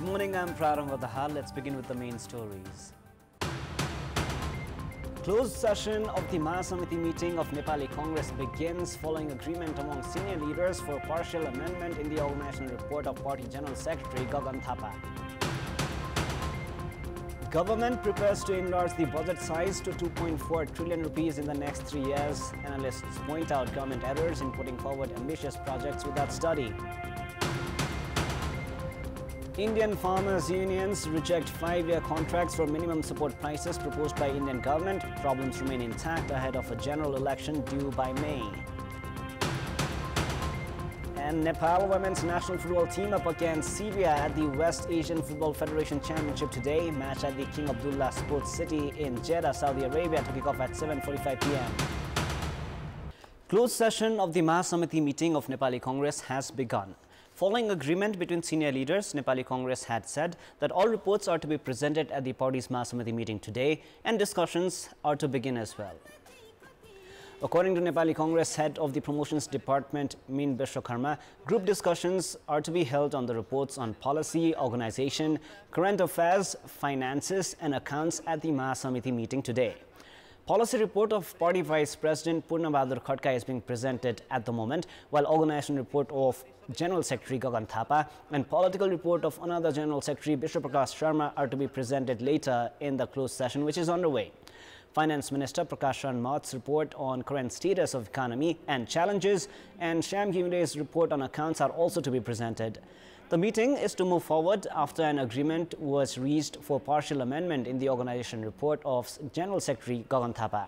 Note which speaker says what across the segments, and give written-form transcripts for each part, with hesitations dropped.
Speaker 1: Good morning, I'm Prarambha, Dahal. Let's begin with the main stories. Closed session of the Samyam meeting of Nepali Congress begins following agreement among senior leaders for partial amendment in the organizational report of Party General Secretary Gagan Thapa. Government prepares to enlarge the budget size to 2.4 trillion rupees in the next 3 years. Analysts point out government errors in putting forward ambitious projects without study. Indian farmers' unions reject 5-year contracts for minimum support prices proposed by Indian government. Problems remain intact ahead of a general election due by May. And Nepal women's national football team up against Syria at the West Asian Football Federation Championship today. Match at the King Abdullah Sports City in Jeddah, Saudi Arabia to kick off at 7:45 p.m. Closed session of the Samyam meeting of Nepali Congress has begun. Following agreement between senior leaders, Nepali Congress had said that all reports are to be presented at the party's Samyam meeting today and discussions are to begin as well. According to Nepali Congress head of the Promotions Department, Min Vishwakarma, group discussions are to be held on the reports on policy, organization, current affairs, finances and accounts at the Samyam meeting today. Policy report of Party Vice President Purnabahadur Khatka is being presented at the moment, while organization report of General Secretary Gagan Thapa and political report of another General Secretary Vishwaprakash Sharma are to be presented later in the closed session which is underway. Finance Minister Prakash Sharma's report on current status of economy and challenges and Shyam Gimle's report on accounts are also to be presented. The meeting is to move forward after an agreement was reached for partial amendment in the organization report of General Secretary Gagan Thapa.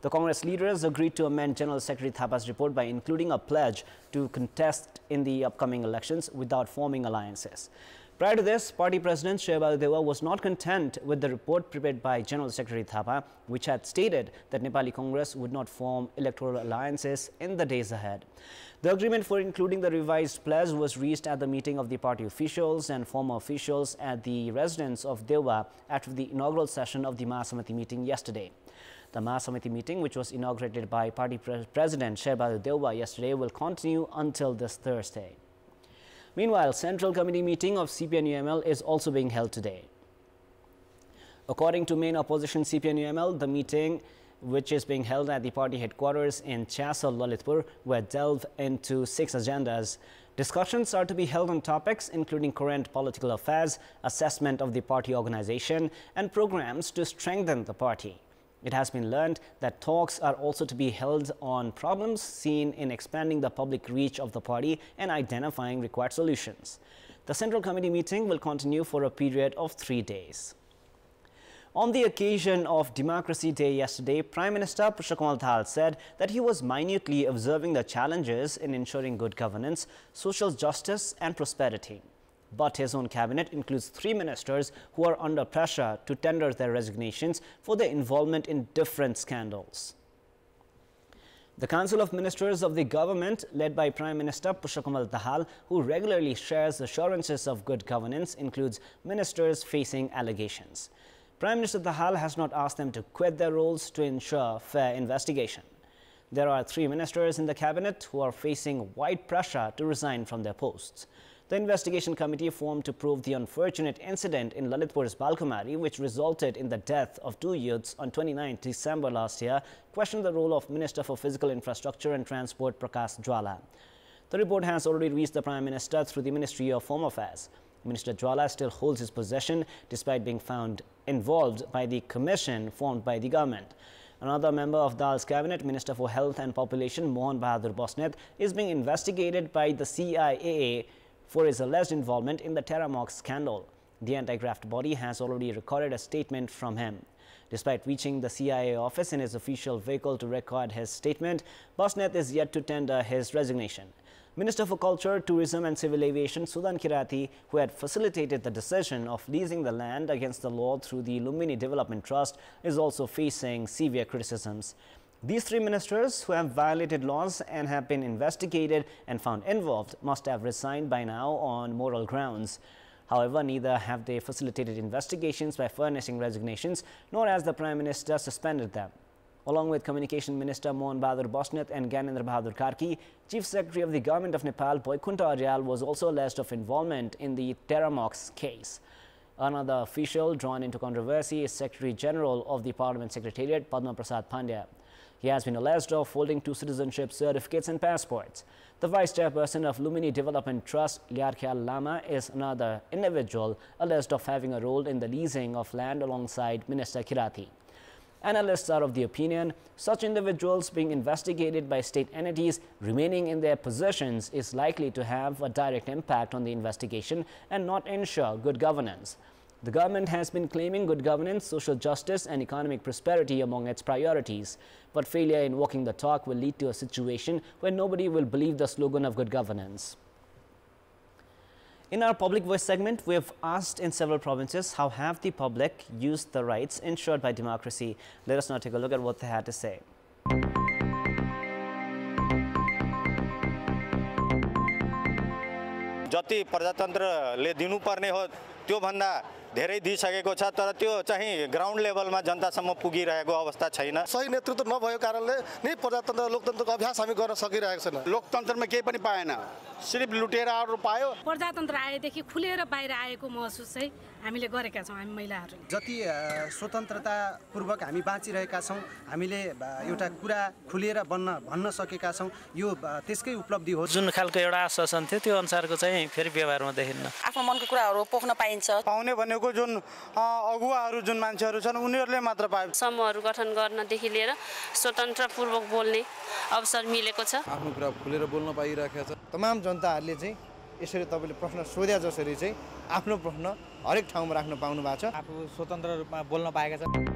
Speaker 1: The Congress leaders agreed to amend General Secretary Thapa's report by including a pledge to contest in the upcoming elections without forming alliances. Prior to this, Party President Sherbalu Deva was not content with the report prepared by General Secretary Thapa, which had stated that Nepali Congress would not form electoral alliances in the days ahead. The agreement for including the revised pledge was reached at the meeting of the party officials and former officials at the residence of Deva after the inaugural session of the Samyam meeting yesterday. The Samyam meeting, which was inaugurated by Party President Sherbalu Deva yesterday, will continue until this Thursday. Meanwhile, Central Committee meeting of CPN-UML is also being held today. According to main opposition CPN-UML, the meeting, which is being held at the party headquarters in Chasal, Lalitpur, will delve into 6 agendas. Discussions are to be held on topics including current political affairs, assessment of the party organization, and programs to strengthen the party. It has been learned that talks are also to be held on problems seen in expanding the public reach of the party and identifying required solutions. The Central Committee meeting will continue for a period of 3 days. On the occasion of Democracy Day yesterday, Prime Minister Dahal said that he was minutely observing the challenges in ensuring good governance, social justice and prosperity. But his own cabinet includes 3 ministers who are under pressure to tender their resignations for their involvement in different scandals. The Council of Ministers of the government, led by Prime Minister Dahal, who regularly shares assurances of good governance, includes ministers facing allegations. Prime Minister Dahal has not asked them to quit their roles to ensure fair investigation. There are 3 ministers in the cabinet who are facing wide pressure to resign from their posts. The investigation committee formed to probe the unfortunate incident in Lalitpur's Balkumari, which resulted in the death of 2 youths on 29 December last year, questioned the role of Minister for Physical Infrastructure and Transport Prakash Jwala. The report has already reached the Prime Minister through the Ministry of Home Affairs. Minister Jwala still holds his position despite being found involved by the commission formed by the government. Another member of Dahal's cabinet, Minister for Health and Population Mohan Bahadur Bosnet, is being investigated by the CIA for his alleged involvement in the Terramox scandal. The anti-graft body has already recorded a statement from him. Despite reaching the CIA office in his official vehicle to record his statement, Bosnet is yet to tender his resignation. Minister for Culture, Tourism and Civil Aviation Sudan Kirati, who had facilitated the decision of leasing the land against the law through the Lumbini Development Trust, is also facing severe criticisms. These 3 ministers who have violated laws and have been investigated and found involved must have resigned by now on moral grounds. However, neither have they facilitated investigations by furnishing resignations, nor has the Prime Minister suspended them. Along with Communication Minister Mohan Bahadur Bosnet and Gyanendra Bahadur Karki, Chief Secretary of the Government of Nepal, Boykunta Aryal, was also alleged of involvement in the Terramox case. Another official drawn into controversy is Secretary General of the Parliament Secretariat, Padma Prasad Pandya. He has been alleged of holding 2 citizenship certificates and passports. The Vice Chairperson of Lumini Development Trust, Liarkhyal Lama, is another individual alleged of having a role in the leasing of land alongside Minister Kirathi. Analysts are of the opinion such individuals being investigated by state entities remaining in their positions is likely to have a direct impact on the investigation and not ensure good governance. The government has been claiming good governance, social justice and economic prosperity among its priorities, but failure in walking the talk will lead to a situation where nobody will believe the slogan of good governance. In our Public Voice segment, we have asked in several provinces how have the public used the rights ensured by democracy. Let us now take a look at what they had to say.
Speaker 2: जति प्रजातन्त्रले दिनुपर्ने हो त्यो भन्दा धेरै दिइसकेको छ तर त्यो चाहिँ ग्राउन्ड लेभलमा जनतासम्म पुगिरहेको अवस्था छैन
Speaker 3: सही नेतृत्व नभएको कारणले नै प्रजातन्त्र लोकतन्त्रको अभ्यास हामी गर्न सकिरहेको छैन
Speaker 2: लोकतन्त्रमा केही पनि पाएन सिर्फ लुटेराहरू पायो
Speaker 4: प्रजातन्त्र आएदेखि खुलेर बाहिर आएको महसुस चाहिँ हामीले गरेका छौं हामी महिलाहरूले
Speaker 5: जति स्वतन्त्रता पूर्वक हामी बाँचिरहेका छौं हामीले एउटा कुरा खुलेर भन्न सकेका छौं यो त्यसकै उपलब्धि हो
Speaker 6: जुन खालको एउटा आश्वासन थियो त्यो अनुसारको चाहिँ फेरि व्यवहारमा देखिन्न
Speaker 7: आफ्नो मनको कुराहरू पोख्न पाइन्छ
Speaker 2: पाउने भनेको जुन अगुवाहरू जुन मान्छेहरू छन् उनीहरूले मात्र पाए
Speaker 8: समूहहरू गठन गर्नदेखि लिएर स्वतन्त्र पूर्वक बोल्ने अवसर मिलेको छ
Speaker 9: आफ्नो कुरा खुलेर बोल्न पाइरहेको छ तमाम जनताहरूले चाहिँ यसरी तपाईले प्रश्न सोध्या जसरी चाहिँ आफ्नो प्रश्न हरेक ठाउँमा राख्न पाउनु भएको छ
Speaker 6: आफू स्वतन्त्र रूपमा बोल्न पाएका छन्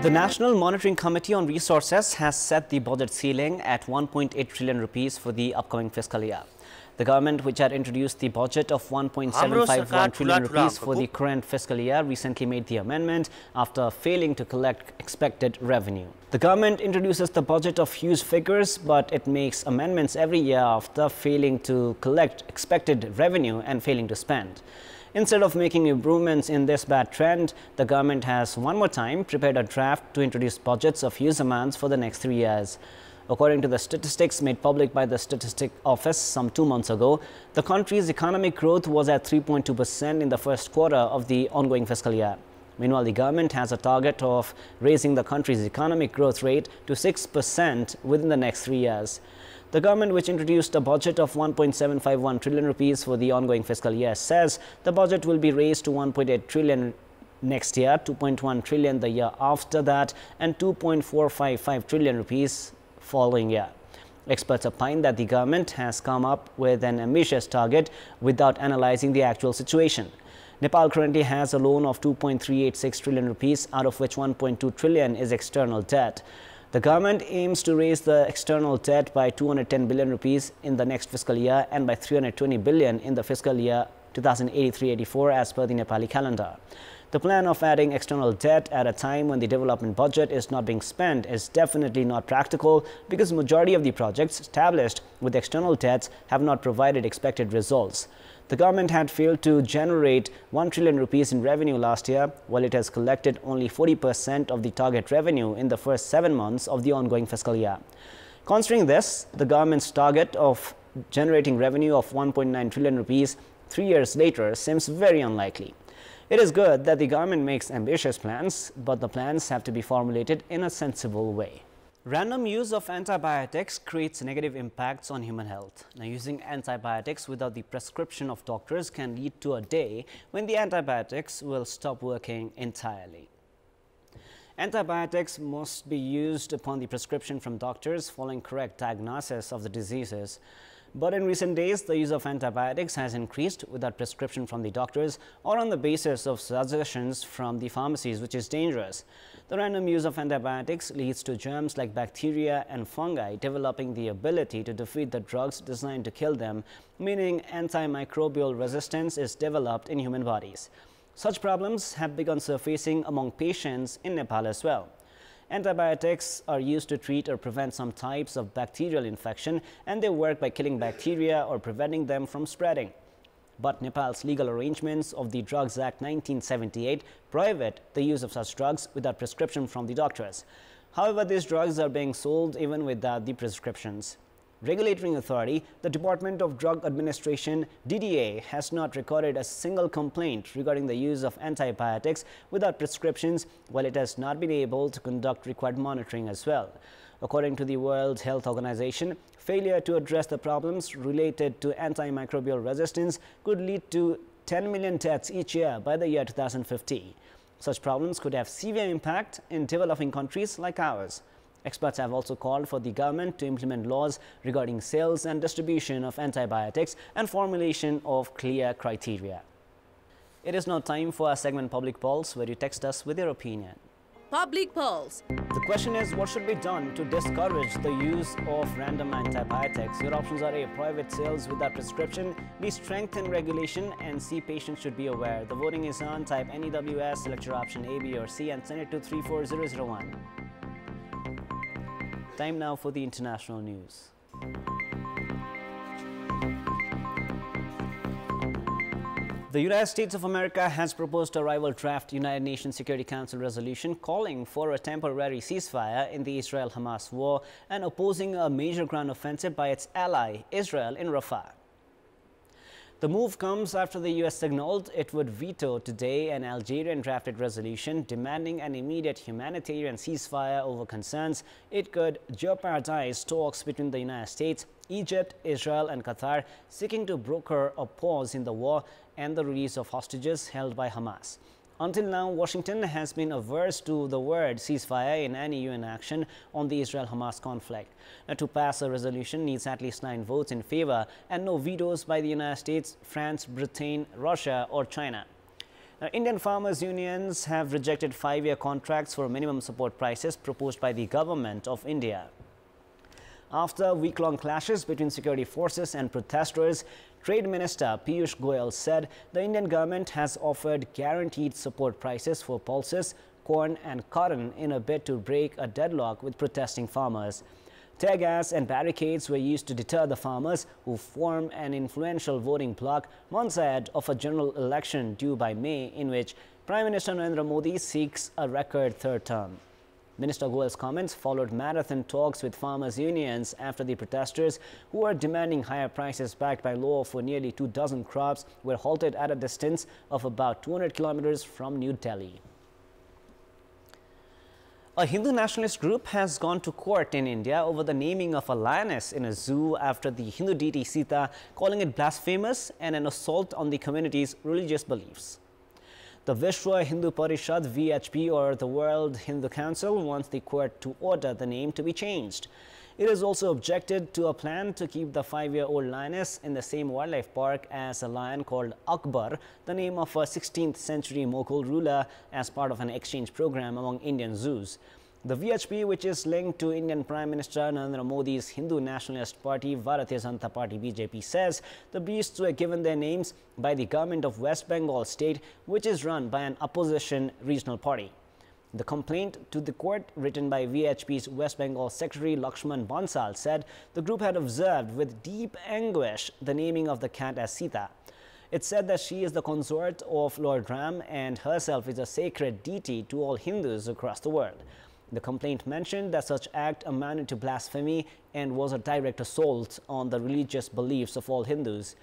Speaker 1: The National Monitoring Committee on Resources has set the budget ceiling at 1.8 trillion rupees for the upcoming fiscal year. The government, which had introduced the budget of 1.751 trillion rupees for the current fiscal year, recently made the amendment after failing to collect expected revenue. The government introduces the budget of huge figures, but it makes amendments every year after failing to collect expected revenue and failing to spend. Instead of making improvements in this bad trend, the government has one more time prepared a draft to introduce budgets of huge amounts for the next 3 years. According to the statistics made public by the Statistics Office some 2 months ago, the country's economic growth was at 3.2% in the first quarter of the ongoing fiscal year. Meanwhile, the government has a target of raising the country's economic growth rate to 6% within the next 3 years. The government, which introduced a budget of 1.751 trillion rupees for the ongoing fiscal year, says the budget will be raised to 1.8 trillion next year, 2.1 trillion the year after that, and 2.455 trillion rupees following year. Experts opine that the government has come up with an ambitious target without analyzing the actual situation. Nepal currently has a loan of 2.386 trillion rupees, out of which 1.2 trillion is external debt. The government aims to raise the external debt by 210 billion rupees in the next fiscal year and by 320 billion in the fiscal year 2083-84 as per the Nepali calendar. The plan of adding external debt at a time when the development budget is not being spent is definitely not practical because majority of the projects established with external debts have not provided expected results. The government had failed to generate 1 trillion rupees in revenue last year, while it has collected only 40% of the target revenue in the first 7 months of the ongoing fiscal year. Considering this, the government's target of generating revenue of 1.9 trillion rupees 3 years later seems very unlikely. It is good that the government makes ambitious plans, but the plans have to be formulated in a sensible way. Random use of antibiotics creates negative impacts on human health. Now, using antibiotics without the prescription of doctors can lead to a day when the antibiotics will stop working entirely. Antibiotics must be used upon the prescription from doctors following correct diagnosis of the diseases. But in recent days, the use of antibiotics has increased without prescription from the doctors or on the basis of suggestions from the pharmacies, which is dangerous. The random use of antibiotics leads to germs like bacteria and fungi developing the ability to defeat the drugs designed to kill them, meaning antimicrobial resistance is developed in human bodies. Such problems have begun surfacing among patients in Nepal as well. Antibiotics are used to treat or prevent some types of bacterial infection, and they work by killing bacteria or preventing them from spreading. But Nepal's legal arrangements of the Drugs Act 1978 prohibit the use of such drugs without prescription from the doctors. However, these drugs are being sold even without the prescriptions. Regulatory authority, the Department of Drug Administration (DDA), has not recorded a single complaint regarding the use of antibiotics without prescriptions, while it has not been able to conduct required monitoring as well. According to the World Health Organization, failure to address the problems related to antimicrobial resistance could lead to 10 million deaths each year by the year 2050. Such problems could have severe impact in developing countries like ours. Experts have also called for the government to implement laws regarding sales and distribution of antibiotics and formulation of clear criteria. It is now time for our segment Public Pulse, where you text us with your opinion.
Speaker 10: Public Pulse.
Speaker 1: The question is, what should be done to discourage the use of random antibiotics? Your options are A, prohibit sales without prescription, B, strengthen regulation, and C, patients should be aware. The voting is on. Type NEWS, select your option A, B, or C, and send it to 34001. Time now for the international news. The United States of America has proposed a rival draft United Nations Security Council resolution calling for a temporary ceasefire in the Israel-Hamas war and opposing a major ground offensive by its ally, Israel, in Rafah. The move comes after the U.S. signaled it would veto today an Algerian-drafted resolution demanding an immediate humanitarian ceasefire over concerns it could jeopardize talks between the United States, Egypt, Israel, and Qatar, seeking to broker a pause in the war and the release of hostages held by Hamas. Until now, Washington has been averse to the word ceasefire in any UN action on the Israel-Hamas conflict. Now, to pass a resolution needs at least 9 votes in favor and no vetoes by the United States, France, Britain, Russia, or China. Now, Indian farmers' unions have rejected 5-year contracts for minimum support prices proposed by the government of India. After week-long clashes between security forces and protesters, Trade Minister Piyush Goyal said the Indian government has offered guaranteed support prices for pulses, corn and cotton in a bid to break a deadlock with protesting farmers. Tear gas and barricades were used to deter the farmers, who form an influential voting bloc months ahead of a general election due by May, in which Prime Minister Narendra Modi seeks a record third term. Minister Goyal's comments followed marathon talks with farmers' unions after the protesters, who were demanding higher prices backed by law for nearly 24 crops, were halted at a distance of about 200 kilometers from New Delhi. A Hindu nationalist group has gone to court in India over the naming of a lioness in a zoo after the Hindu deity Sita, calling it blasphemous and an assault on the community's religious beliefs. The Vishwa Hindu Parishad (VHP) or the World Hindu Council wants the court to order the name to be changed. It has also objected to a plan to keep the 5-year-old lioness in the same wildlife park as a lion called Akbar, the name of a 16th century Mughal ruler, as part of an exchange program among Indian zoos. The VHP, which is linked to Indian Prime Minister Narendra Modi's Hindu Nationalist Party Bharatiya Janata Party BJP, says the beasts were given their names by the government of West Bengal state, which is run by an opposition regional party. The complaint to the court, written by VHP's West Bengal Secretary Lakshman Bansal, said the group had observed with deep anguish the naming of the cat as Sita. It said that she is the consort of Lord Ram and herself is a sacred deity to all Hindus across the world. The complaint mentioned that such act amounted to blasphemy and was a direct assault on the religious beliefs of all Hindus.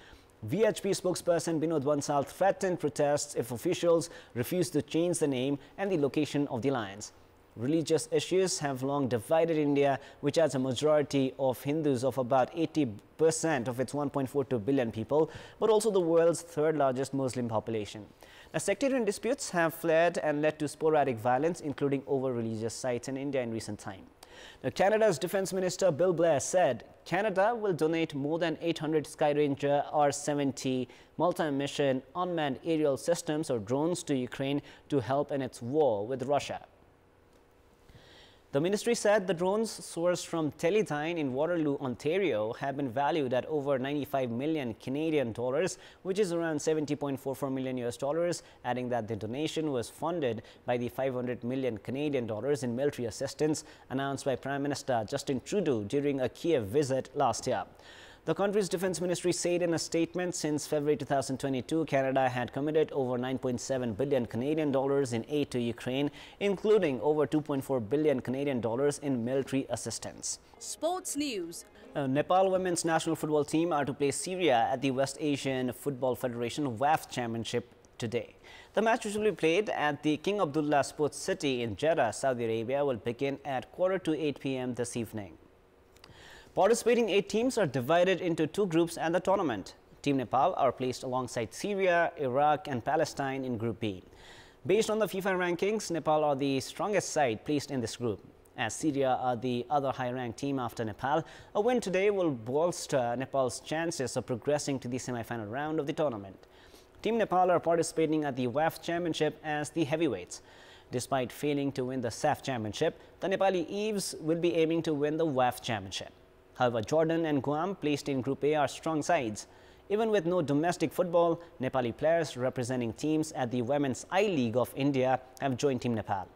Speaker 1: VHP spokesperson Binod Bansal threatened protests if officials refused to change the name and the location of the lions. Religious issues have long divided India, which has a majority of Hindus of about 80% of its 1.42 billion people, but also the world's third largest Muslim population. Now, sectarian disputes have flared and led to sporadic violence, including over religious sites in India in recent time. Now, Canada's Defence Minister Bill Blair said Canada will donate more than 800 Skyranger R-70 multi-mission unmanned aerial systems or drones to Ukraine to help in its war with Russia. The ministry said the drones sourced from Teledyne in Waterloo, Ontario, have been valued at over 95 million Canadian dollars, which is around 70.44 million US dollars, adding that the donation was funded by the 500 million Canadian dollars in military assistance announced by Prime Minister Justin Trudeau during a Kiev visit last year. The country's defense ministry said in a statement since February 2022, Canada had committed over 9.7 billion Canadian dollars in aid to Ukraine, including over 2.4 billion Canadian dollars in military assistance.
Speaker 10: Sports news.
Speaker 1: Nepal women's national football team are to play Syria at the West Asian Football Federation WAF Championship today. The match, which will be played at the King Abdullah Sports City in Jeddah, Saudi Arabia, will begin at 7:45 p.m. this evening. Participating 8 teams are divided into 2 groups at the tournament. Team Nepal are placed alongside Syria, Iraq and Palestine in Group B. Based on the FIFA rankings, Nepal are the strongest side placed in this group. As Syria are the other high-ranked team after Nepal, a win today will bolster Nepal's chances of progressing to the semi-final round of the tournament. Team Nepal are participating at the WAF Championship as the heavyweights. Despite failing to win the SAF Championship, the Nepali Eves will be aiming to win the WAF Championship. However, Jordan and Guam, placed in Group A, are strong sides. Even with no domestic football, Nepali players representing teams at the Women's I-League of India have joined Team Nepal.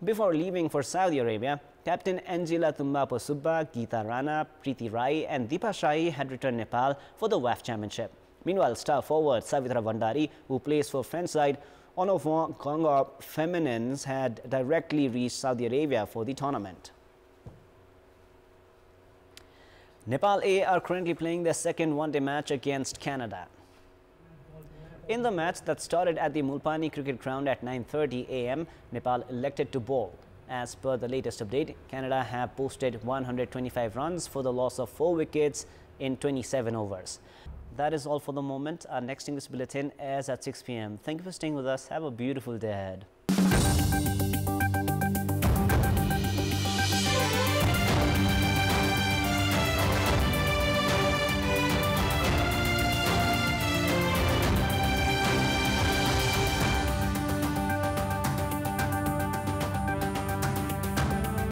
Speaker 1: Before leaving for Saudi Arabia, Captain Angela Tumbapo Subba, Geeta Rana, Preeti Rai and Deepa Shahi had returned Nepal for the WAF Championship. Meanwhile, star forward Savitra Bhandari, who plays for French side Onofon Congo Feminines, had directly reached Saudi Arabia for the tournament. Nepal A are currently playing their second one-day match against Canada. In the match that started at the Mulpani Cricket Ground at 9:30 a.m., Nepal elected to bowl. As per the latest update, Canada have posted 125 runs for the loss of 4 wickets in 27 overs. That is all for the moment. Our next English bulletin airs at 6 p.m. Thank you for staying with us. Have a beautiful day ahead.